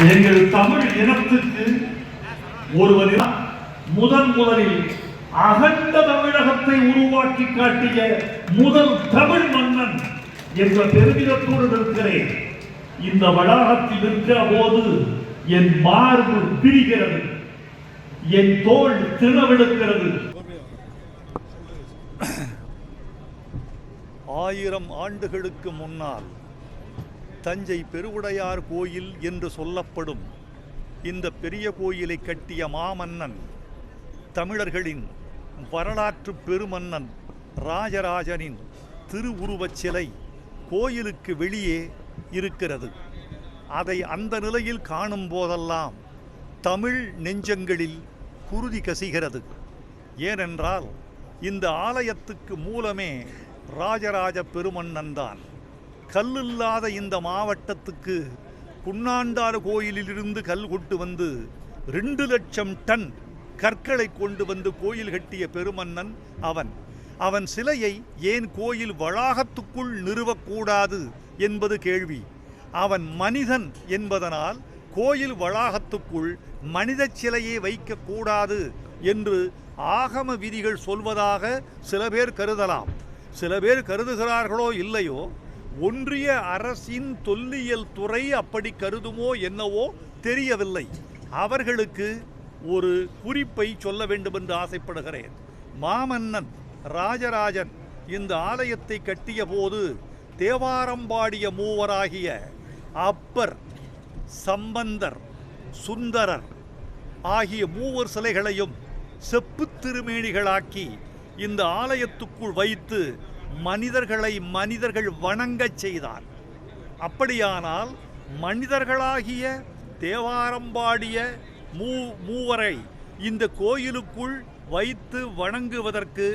எங்கள் தமிழ் இனத்துக்கு ஒருவர் முதலில் அகண்ட தமிழகத்தை உருவாக்கி காட்டிய முதல் தமிழ் மன்னன் என்ற பெருமிதத்தோடு நிற்கிறேன். இந்த வளாகத்தில் இருக்கிற போது என் மார்பு பிரிகிறது, என் தோள் திணவெடுக்கிறது. 1000 ஆண்டுகளுக்கு முன்னால் தஞ்சை பெருவுடையார் கோயில் என்று சொல்லப்படும் இந்த பெரிய கோயிலை கட்டிய மாமன்னன், தமிழர்களின் வரலாற்று பெருமன்னன் ராஜராஜனின் திருவுருவச் சிலை கோயிலுக்கு வெளியே இருக்கிறது. அதை அந்த நிலையில் காணும் போதெல்லாம் தமிழ் நெஞ்சங்களில் குருதி கசிகிறது. ஏனென்றால் இந்த ஆலயத்துக்கு மூலமே ராஜராஜ பெருமன்னன் தான். கல்லில்லாத இந்த மாவட்டத்துக்கு குன்னாண்டார் கோயிலிலிருந்து கல் கொண்டு வந்து 2 லட்சம் டன் கற்களை கொண்டு வந்து கோயில் கட்டிய பெருமன்னன் அவன். அவன் சிலையை ஏன் கோயில் வளாகத்துக்குள் நிறுவக்கூடாது என்பது கேள்வி. அவன் மனிதன் என்பதனால் கோயில் வளாகத்துக்குள் மனித சிலையை வைக்கக்கூடாது என்று ஆகம விதிகள் சொல்வதாக சில பேர் கருதலாம். சில பேர் கருதுகிறார்களோ இல்லையோ, ஒன்றிய அரசின் தொல்லியல் துறை அப்படி கருதுமோ என்னவோ தெரியவில்லை. அவர்களுக்கு ஒரு குறிப்பை சொல்ல வேண்டும் என்று ஆசைப்படுகிறேன். மாமன்னன் ராஜராஜன் இந்த ஆலயத்தை கட்டிய போது தேவாரம் பாடிய மூவராகிய அப்பர், சம்பந்தர், சுந்தரர் ஆகிய மூவர் சிலைகளையும் செப்பு திருமேனிகளாக்கி இந்த ஆலயத்துக்குள் வைத்து மனிதர்கள் வணங்கச் செய்தார். அப்படியானால் மனிதர்களாகிய தேவாரம் பாடிய மூவரை இந்த கோயிலுக்குள் வைத்து வணங்குவதற்கு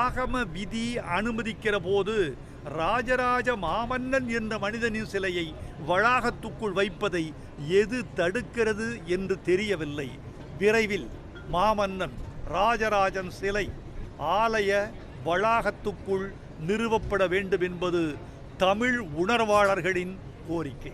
ஆகம விதி அனுமதிக்கிற போது ராஜராஜ மாமன்னன் என்ற மனிதனின் சிலையை வளாகத்துக்குள் வைப்பதை எது தடுக்கிறது என்று தெரியவில்லை. விரைவில் மாமன்னன் ராஜராஜன் சிலை ஆலய வளாகத்துக்குள் நிறுவப்பட வேண்டும் என்பது தமிழ் உணர்வாளர்களின் கோரிக்கை.